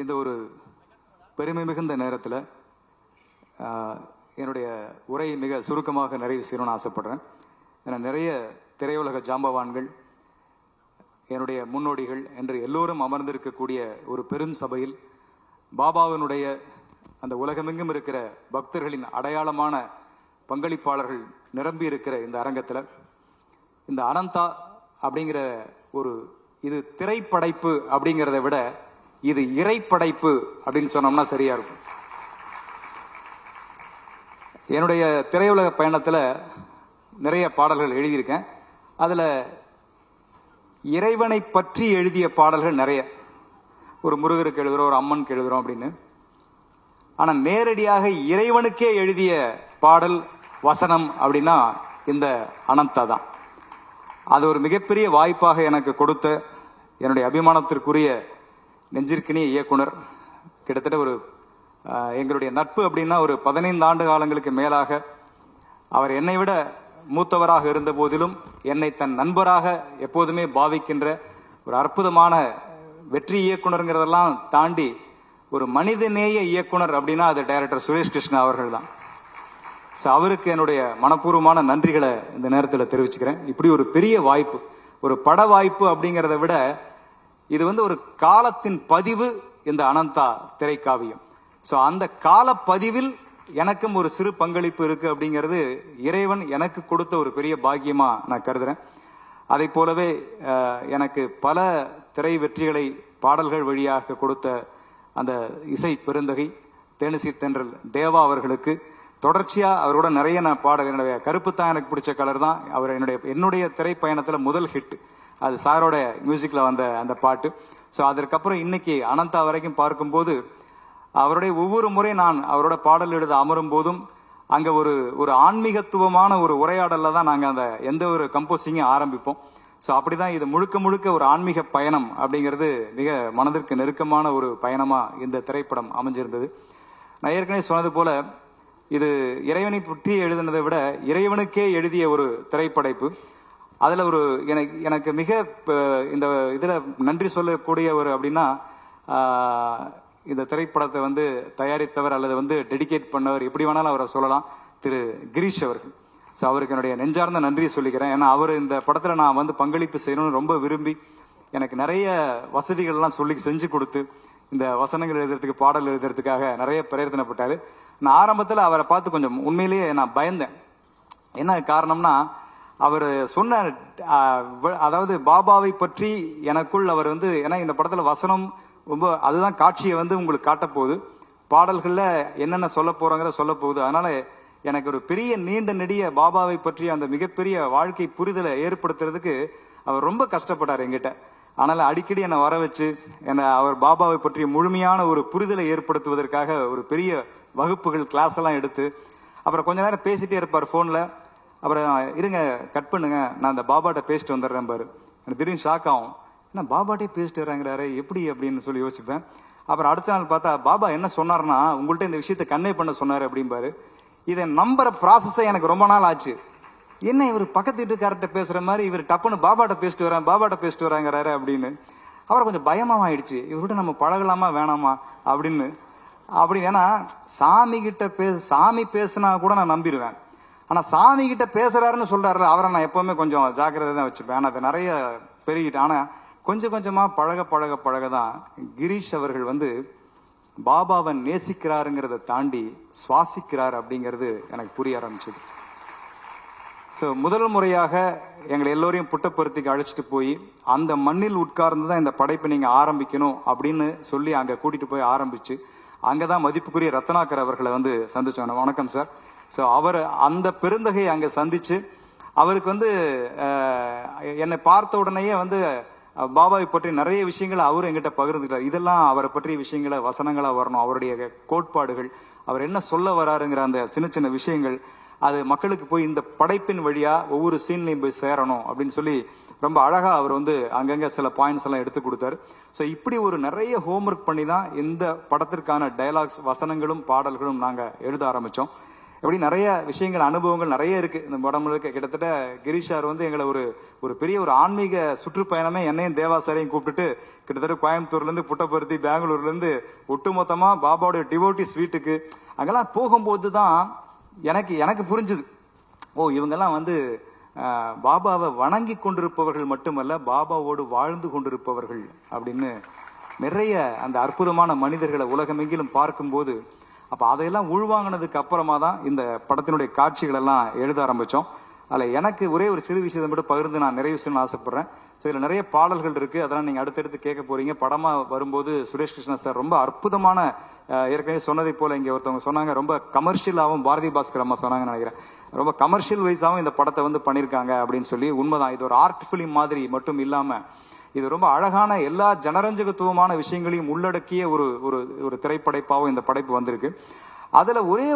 இந்த ஒரு பெருமை மிகுந்த நேரத்தில் என்னுடைய உரை மிக சுருக்கமாக நிறைவு செய்யணும்னு ஆசைப்படுறேன். ஏன்னா நிறைய திரையுலக ஜாம்பவான்கள், என்னுடைய முன்னோடிகள் என்று எல்லோரும் அமர்ந்திருக்கக்கூடிய ஒரு பெரும் சபையில் பாபாவினுடைய அந்த உலகமெங்கும் இருக்கிற பக்தர்களின் அடையாளமான பங்களிப்பாளர்கள் நிரம்பி இருக்கிற இந்த அரங்கத்தில் இந்த அனந்தா அப்படிங்கிற ஒரு இது திரைப்படைப்பு அப்படிங்கிறத விட இது இறைப்படைப்பு அப்படின்னு சொன்னோம்னா சரியா இருக்கும். என்னுடைய திரையுலக பயணத்தில் நிறைய பாடல்கள் எழுதியிருக்கேன். அதில் இறைவனை பற்றி எழுதிய பாடல்கள் நிறைய, ஒரு முருகருக்கு எழுதுறோம், ஒரு அம்மனுக்கு எழுதுறோம் அப்படின்னு. ஆனால் நேரடியாக இறைவனுக்கே எழுதிய பாடல் வசனம் அப்படின்னா இந்த அனந்தா தான். அது ஒரு மிகப்பெரிய வாய்ப்பாக எனக்கு கொடுத்த என்னுடைய அபிமானத்திற்குரிய நெஞ்சிற்கினிய இயக்குனர், கிட்டத்தட்ட ஒரு எங்களுடைய நட்பு அப்படின்னா ஒரு 15 ஆண்டு காலங்களுக்கு மேலாக அவர் என்னை விட மூத்தவராக இருந்த போதிலும் என்னை தன் நண்பராக எப்போதுமே பாவிக்கின்ற ஒரு அற்புதமான வெற்றி இயக்குனருங்கிறதெல்லாம் தாண்டி ஒரு மனிதநேய இயக்குனர் அப்படின்னா அது டைரக்டர் சுரேஷ் கிருஷ்ணா அவர்கள் தான். அவருக்கு என்னுடைய மனப்பூர்வமான நன்றிகளை இந்த நேரத்தில் தெரிவிச்சுக்கிறேன். இப்படி ஒரு பெரிய வாய்ப்பு, ஒரு பட வாய்ப்பு அப்படிங்கிறத விட இது ஒரு காலத்தின் பதிவு, இந்த அனந்தா திரைக்காவியம். அந்த கால பதிவில் எனக்கும் ஒரு சிறு பங்களிப்பு இருக்கு அப்படிங்கிறது இறைவன் எனக்கு கொடுத்த ஒரு பெரிய பாக்கியமா நான் கருதுறேன். அதை போலவே எனக்கு பல திரை வெற்றிகளை பாடல்கள் வழியாக கொடுத்த அந்த இசை பெருந்தகை தேனிசி தென்றல் தேவா அவர்களுக்கு தொடர்ச்சியா அவரோட நிறைய நான் பாடல், என்னுடைய கருப்பு தான் எனக்கு பிடிச்ச கலர் தான் அவர் என்னுடைய திரைப்பயணத்துல முதல் ஹிட். அது சாரோட மியூசிக்ல வந்த அந்த பாட்டு. அதற்கப்புறம் இன்னைக்கு அனந்தா வரைக்கும் பார்க்கும்போது அவருடைய ஒவ்வொரு முறை நான் அவரோட பாடல் எழுத அமரும் போதும் அங்க ஒரு ஆன்மீகத்துவமான ஒரு உரையாடல்ல தான் நாங்க அந்த எந்த ஒரு கம்போசிங்கும் ஆரம்பிப்போம். அப்படிதான் இது முழுக்க முழுக்க ஒரு ஆன்மீக பயணம் அப்படிங்கிறது மிக மனதிற்கு நெருக்கமான ஒரு பயணமா இந்த திரைப்படம் அமைஞ்சிருந்தது. நான் ஏற்கனவே சொன்னது போல இது இறைவனை பற்றி எழுதினதை விட இறைவனுக்கே எழுதிய ஒரு திரைப்படைப்பு. அதுல எனக்கு மிக இந்த இதுல நன்றி சொல்லக்கூடியவர் அப்படின்னா இந்த திரைப்படத்தை தயாரித்தவர் அல்லது டெடிகேட் பண்ணவர், எப்படி வேணாலும் அவரை சொல்லலாம், திரு கிரீஷ் அவர்கள். அவருக்கு என்னுடைய நெஞ்சார்ந்த நன்றியை சொல்லிக்கிறேன். ஏன்னா அவர் இந்த படத்துல நான் பங்களிப்பு செய்யணும்னு ரொம்ப விரும்பி எனக்கு நிறைய வசதிகள்லாம் செஞ்சு கொடுத்து இந்த வசனங்கள் எழுதுறதுக்கு, பாடல் எழுதுறதுக்காக நிறைய பிரயத்தனப்பட்டாரு. நான் ஆரம்பத்தில் அவரை பார்த்து கொஞ்சம் உண்மையிலேயே நான் பயந்தேன். என்ன காரணம்னா அவர் சொன்ன அதாவது பாபாவை பற்றி எனக்குள் அவர் ஏன்னா இந்த படத்துல வசனம் ரொம்ப அதுதான் காட்சியை உங்களுக்கு காட்ட போகுது, பாடல்கள்ல என்னென்ன சொல்ல போறோங்கிற சொல்ல போகுது. அதனால எனக்கு ஒரு பெரிய நீண்ட நெடிய பாபாவை பற்றி அந்த மிகப்பெரிய வாழ்க்கை புரிதலை ஏற்படுத்துறதுக்கு அவர் ரொம்ப கஷ்டப்பட்டார் என்கிட்ட. ஆனால் அடிக்கடி என்னை வர வச்சு அவர் பாபாவை பற்றிய முழுமையான ஒரு புரிதலை ஏற்படுத்துவதற்காக ஒரு பெரிய வகுப்புகள், கிளாஸ் எல்லாம் எடுத்து அப்புறம் கொஞ்ச நேரம் பேசிட்டே இருப்பார் போன்ல. அப்புறம் இருங்க கட் பண்ணுங்க, நான் அந்த பாபாட்ட பேசிட்டு வந்துடுறேன் பாரு. எனக்கு திடீர்னு ஷாக் ஆகும், என்ன பாபாட்டே பேசிட்டு வராங்கிறாரு எப்படி அப்படின்னு சொல்லி யோசிப்பேன். அப்புறம் அடுத்த நாள் பார்த்தா பாபா என்ன சொன்னார்னா உங்கள்கிட்ட இந்த விஷயத்தை கன்வே பண்ண சொன்னாரு அப்படிம்பாரு. இதை நம்புற ப்ராசஸே எனக்கு ரொம்ப நாள் ஆச்சு. என்ன இவர் பக்கத்து வீட்டுக்கார்ட்ட பேசுற மாதிரி இவர் டப்புன்னு பாபாட்ட பேசிட்டு வராங்கிறாரு அப்படின்னு. அப்புறம் கொஞ்சம் பயமாவும் ஆயிடுச்சு, இவர்கிட்ட நம்ம பழகலாமா வேணாமா அப்படின்னு. ஏன்னா சாமி பேசுனா கூட நான் நம்பிடுவேன். ஆனா சாமி கிட்ட பேசுறாருன்னு சொல்றாரு அவரை நான் எப்பவுமே கொஞ்சம் ஜாக்கிரதை தான் வச்சுப்பேன். ஆனா அது நிறைய பெருகிட்டு, ஆனா கொஞ்சம் கொஞ்சமா பழகதான் கிரீஷ் அவர்கள் பாபாவை நேசிக்கிறாருங்கிறத தாண்டி சுவாசிக்கிறார் அப்படிங்கிறது எனக்கு புரிய ஆரம்பிச்சது. முதல் முறையாக எங்களை எல்லோரையும் புட்டப்பருத்திக்கு அழைச்சிட்டு போய் அந்த மண்ணில் உட்கார்ந்து தான் இந்த படைப்பை நீங்க ஆரம்பிக்கணும் அப்படின்னு சொல்லி அங்க கூட்டிட்டு போய் ஆரம்பிச்சு அங்கதான் மதிப்புக்குரிய ரத்னாகர் அவர்களை சந்திச்சோம். வணக்கம் சார். அவர் அந்த பெருந்தகையை அங்க சந்திச்சு அவருக்கு என்னை பார்த்த உடனேயே பாபாவை பற்றி நிறைய விஷயங்களை அவரு எங்கிட்ட பகிர்ந்துக்கிறார். இதெல்லாம் அவரை பற்றிய விஷயங்களை வசனங்களா வரணும், அவருடைய கோட்பாடுகள், அவர் என்ன சொல்ல வராருங்கிற அந்த சின்ன சின்ன விஷயங்கள் அது மக்களுக்கு போய் இந்த படைப்பின் வழியா ஒவ்வொரு சீன்லையும் போய் சேரணும் அப்படின்னு சொல்லி ரொம்ப அழகா அவர் அங்கங்க சில பாயிண்ட்ஸ் எல்லாம் எடுத்து கொடுத்தாரு. இப்படி ஒரு நிறைய ஹோம்ஒர்க் பண்ணி தான் இந்த படத்திற்கான டயலாக்ஸ், வசனங்களும் பாடல்களும் நாங்க எழுத ஆரம்பிச்சோம். எப்படி நிறைய விஷயங்கள் அனுபவங்கள் நிறைய இருக்கு இந்த படம் முழுக்க. கிட்டத்தட்ட கிரீஷார் எங்களை ஒரு பெரிய ஒரு ஆன்மீக சுற்றுப்பயணமே என்னையும் தேவாசாரையும் கூப்பிட்டுட்டு கிட்டத்தட்ட கோயம்புத்தூர்ல இருந்து புட்டபர்த்தி பெங்களூர்ல இருந்து ஒட்டுமொத்தமா பாபாவுடைய டிவோட்டிஸ் வீட்டுக்கு அங்கெல்லாம் போகும்போது தான் எனக்கு புரிஞ்சுது, இவங்கெல்லாம் பாபாவை வணங்கி கொண்டிருப்பவர்கள் மட்டுமல்ல, பாபாவோடு வாழ்ந்து கொண்டிருப்பவர்கள் அப்படின்னு நிறைய அந்த அற்புதமான மனிதர்களை உலகமெங்கிலும் பார்க்கும்போது, அப்ப அதையெல்லாம் உள்வாங்கினதுக்கு அப்புறமா தான் இந்த படத்தினுடைய காட்சிகள் எல்லாம் எழுத ஆரம்பிச்சோம். அதுல எனக்கு ஒரே ஒரு சிறு விஷயத்தை மட்டும் பகிர்ந்து நான் நிறைய விஷயம் ஆசைப்படுறேன். இதுல நிறைய பாடல்கள் இருக்கு, அதெல்லாம் நீங்க அடுத்தடுத்து கேட்க போறீங்க. படமா வரும்போது சுரேஷ் கிருஷ்ணா சார் ரொம்ப அற்புதமான, ஏற்கனவே சொன்னதை போல இங்க ஒருத்தவங்க சொன்னாங்க, ரொம்ப கமர்ஷியலாவும் பாரதி பாஸ்கர் அம்மா சொன்னாங்கன்னு நினைக்கிறேன், ரொம்ப கமர்ஷியல் வைஸாவும் இந்த படத்தை பண்ணிருக்காங்க அப்படின்னு சொல்லி. உண்மைதான், இது ஒரு ஆர்ட் பிலிம் மாதிரி மட்டும் இல்லாம இது ரொம்ப அழகான எல்லா ஜனரஞ்சகத்துவமான விஷயங்களையும் உள்ளடக்கிய ஒரு திரைப்படைப்பாவும் இந்த படைப்பு வந்திருக்கு. அதுல ஒரே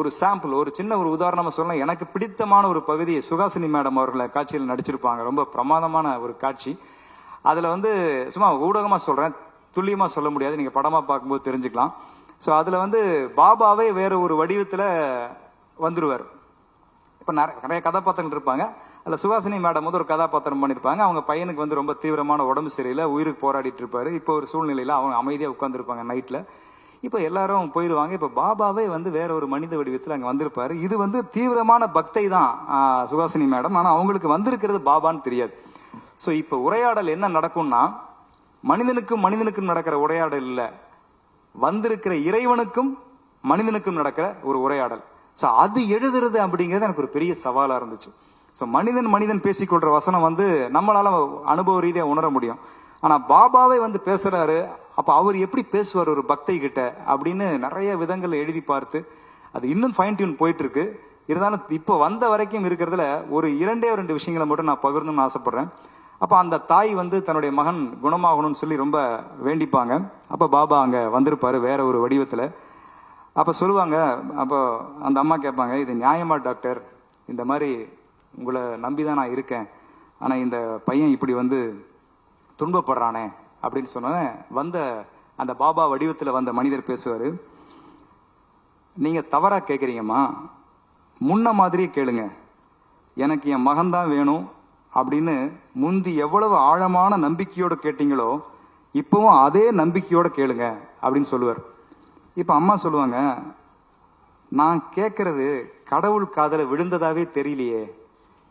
ஒரு சாம்பிள், ஒரு சின்ன ஒரு உதாரணமா சொல்லலாம். எனக்கு பிடித்தமான ஒரு பகுதி சுகாசினி மேடம் அவர்களை காட்சியில் நடிச்சிருப்பாங்க. ரொம்ப பிரமாதமான ஒரு காட்சி. அதுல சும்மா ஊடகமா சொல்றேன், துல்லியமா சொல்ல முடியாது, நீங்க படமா பார்க்கும்போது தெரிஞ்சுக்கலாம். சோ அதுல பாபாவே வேற ஒரு வடிவத்துல வந்துருவார். இப்ப நிறைய கதாபாத்திரங்கள் இருப்பாங்க. அதுல சுகாசினி மேடம் ஒரு கதாபாத்திரம் பண்ணிருப்பாங்க. அவங்க பையனுக்கு ரொம்ப தீவிரமான உடம்பு சரியில்லை, உயிருக்கு போராடிட்டு இருப்பாரு. இப்போ ஒரு சூழ்நிலையில அவங்க அமைதியா உட்கார்ந்து இருப்பாங்க நைட்ல. இப்ப எல்லாரும் போயிருவாங்க. இப்ப பாபாவே வேற ஒரு மனித வடிவத்தில் அங்க வந்திருப்பாரு. இது தீவிரமான பக்தை தான் சுகாசினி மேடம். ஆனா அவங்களுக்கு வந்திருக்கிறது பாபான்னு தெரியாது. சோ இப்ப உரையாடல் என்ன நடக்கும்னா, மனிதனுக்கும் நடக்கிற உரையாடல் இல்ல, வந்திருக்கிற இறைவனுக்கும் மனிதனுக்கும் நடக்கிற ஒரு உரையாடல். சோ அது எழுதுறது அப்படிங்கிறது எனக்கு ஒரு பெரிய சவாலா இருந்துச்சு. சோ மனிதன் பேசிக்கொள்ற வசனம் நம்மளால அனுபவ ரீதியா உணர முடியும். ஆனா பாபாவே பேசுறாரு, அப்ப அவர் எப்படி பேசுவார் ஒரு பக்தை கிட்ட அப்படின்னு நிறைய விதங்கள் எழுதி பார்த்து அது இன்னும் ஃபைன் டியூன் போயிட்டு இருக்கு. இருந்தாலும் இப்ப வந்த வரைக்கும் இருக்கிறதுல ஒரு இரண்டே விஷயங்களை மட்டும் நான் பகிர்ந்துன்னு ஆசைப்படுறேன். அப்ப அந்த தாய் தன்னுடைய மகன் குணமாகணும்னு சொல்லி ரொம்ப வேண்டிப்பாங்க. அப்ப பாபா அங்க வந்திருப்பாரு வேற ஒரு வடிவத்துல. அப்ப சொல்லுவாங்க, அப்போ அந்த அம்மா கேட்பாங்க, இது நியாயமா டாக்டர், இந்த மாதிரி உங்களை நம்பிதான் நான் இருக்கேன், ஆனா இந்த பையன் இப்படி துன்பப்படுறானே அப்படின்னு சொன்ன அந்த பாபா வடிவத்துல வந்த மனிதர் பேசுவாரு, நீங்க தவறா கேக்குறீங்கம்மா, முன்ன மாதிரியே கேளுங்க, எனக்கு என் மகன் தான் வேணும் அப்படின்னு முந்தி எவ்வளவு ஆழமான நம்பிக்கையோட கேட்டீங்களோ இப்பவும் அதே நம்பிக்கையோட கேளுங்க அப்படின்னு சொல்லுவார். இப்ப அம்மா சொல்லுவாங்க, நான் கேட்கறது கடவுள் காதல விழுந்ததாவே தெரியலையே,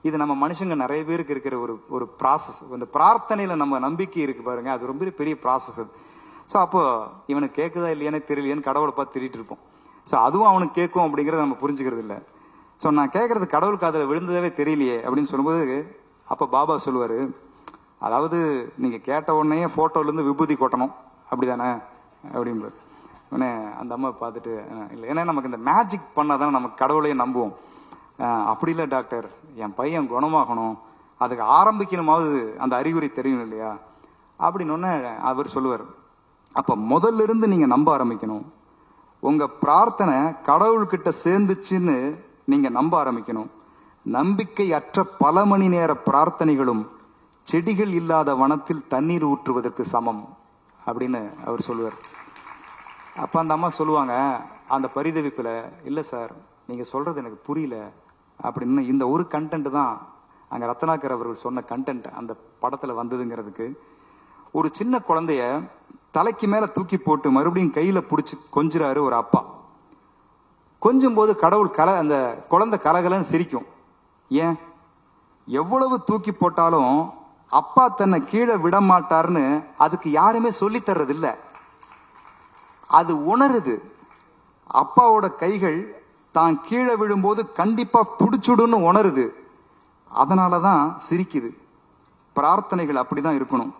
இது நம்ம மனுஷங்க நிறைய பேருக்கு இருக்கிற ஒரு ப்ராசஸ். இந்த பிரார்த்தனையில நம்ம நம்பிக்கை இருக்கு பாருங்க, அது ரொம்ப பெரிய ப்ராசஸ். சோ அப்போ இவனுக்கு கேட்குதா இல்லையானே தெரியலையேன்னு கடவுளை பார்த்து திரிட்டு இருப்போம். சோ அதுவும் அவனுக்கு கேட்கும் அப்படிங்கறத நம்ம புரிஞ்சுக்கிறது இல்ல. சோ நான் கேட்கறது கடவுள் காதல விழுந்ததாவே தெரியலையே அப்படின்னு சொல்லும்போது அப்ப பாபா சொல்லுவாரு, அதாவது நீங்க கேட்ட உடனே போட்டோல இருந்து விபூதி கொட்டணும் அப்படிதானே அப்படின்பாரு. அந்த அம்மா பார்த்துட்டு இல்லை, ஏன்னா நமக்கு இந்த மேஜிக் பண்ணாதானே நமக்கு கடவுளையே நம்புவோம். அப்படி இல்லை டாக்டர், என் பையன் குணமாகணும், அதுக்கு ஆரம்பிக்கணுமாவது அந்த அறிகுறி தெரியும் இல்லையா அப்படின்னு அவர் சொல்லுவார். அப்ப முதல்ல இருந்து நீங்க நம்ப ஆரம்பிக்கணும், உங்க பிரார்த்தனை கடவுள்கிட்ட சேர்ந்துச்சுன்னு நீங்க நம்ப ஆரம்பிக்கணும். நம்பிக்கை அற்ற பல மணி நேர பிரார்த்தனைகளும் செடிகள் இல்லாத வனத்தில் தண்ணீர் ஊற்றுவதற்கு சமம் அப்படின்னு அவர் சொல்லுவார். அப்ப அந்த அம்மா சொல்லுவாங்க அந்த பரிதவிப்புல, இல்ல சார் நீங்க சொல்றது எனக்கு புரியல அப்படின்னு. இந்த ஒரு கண்டென்ட் தான் அங்க ரத்னாகர் அவர்கள் சொன்ன கண்டென்ட் அந்த படத்துல வந்ததுங்கிறதுக்கு. ஒரு சின்ன குழந்தைய தலைக்கு மேல தூக்கி போட்டு மறுபடியும் கையில புடிச்சு கொஞ்சுறாரு ஒரு அப்பா. கொஞ்சும் போது கடவுள் அந்த குழந்தை கலகலன்னு சிரிக்கும். ஏன்? எவ்வளவு தூக்கி போட்டாலும் அப்பா தன்னை கீழே விட மாட்டாருன்னு அதுக்கு யாருமே சொல்லி தர்றது இல்ல, அது உணருது. அப்பாவோட கைகள் தான் கீழே விழும்போது கண்டிப்பா புடிச்சுடுன்னு உணருது, அதனாலதான் சிரிக்குது. பிரார்த்தனைகள் அப்படிதான் இருக்கணும்.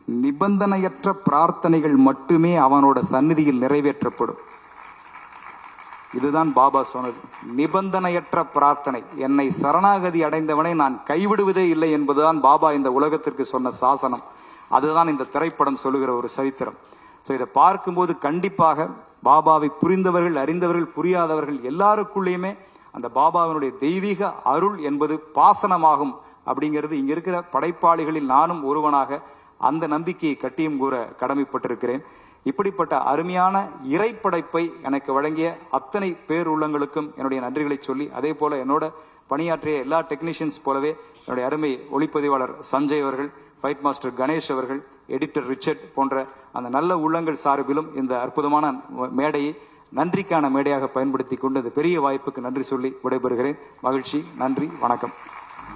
நிபந்தனையற்ற பிரார்த்தனைகள் மட்டுமே அவனோட சந்நிதியில் நிறைவேற்றப்படும். இதுதான் பாபா சொன்னது, நிபந்தனையற்ற பிரார்த்தனை. என்னை சரணாகதி அடைந்தவனை நான் கைவிடுவதே இல்லை என்பதுதான் பாபா இந்த உலகத்திற்கு சொன்ன சாசனம். அதுதான் இந்த திரைப்படம் சொல்லுகிற ஒரு சரித்திரம். இதை பார்க்கும்போது கண்டிப்பாக பாபாவை புரிந்தவர்கள், அறிந்தவர்கள், புரியாதவர்கள் எல்லாருக்குள்ளேயுமே அந்த பாபாவினுடைய தெய்வீக அருள் என்பது பாசனமாகும் அப்படிங்கிறது இங்க இருக்கிற படைப்பாளிகளில் நானும் ஒருவனாக அந்த நம்பிக்கையை கட்டியும் கூற கடமைப்பட்டிருக்கிறேன். இப்படிப்பட்ட அருமையான இறைப்படைப்பை எனக்கு வழங்கிய அத்தனை பேருள்ளங்களுக்கும் என்னுடைய நன்றிகளை சொல்லி, அதே போல என்னோட பணியாற்றிய எல்லா டெக்னீஷியன்ஸ் போலவே என்னுடைய அருமை ஒளிப்பதிவாளர் சஞ்சய் அவர்கள், ஃபைட் மாஸ்டர் கணேஷ் அவர்கள், எடிட்டர் ரிச்சர்ட் போன்ற அந்த நல்ல உள்ளங்கள் சார்பிலும் இந்த அற்புதமான மேடையை நன்றிக்கான மேடையாக பயன்படுத்தி கொண்டு இந்த பெரிய வாய்ப்புக்கு நன்றி சொல்லி விடைபெறுகிறேன். மகிழ்ச்சி, நன்றி, வணக்கம்.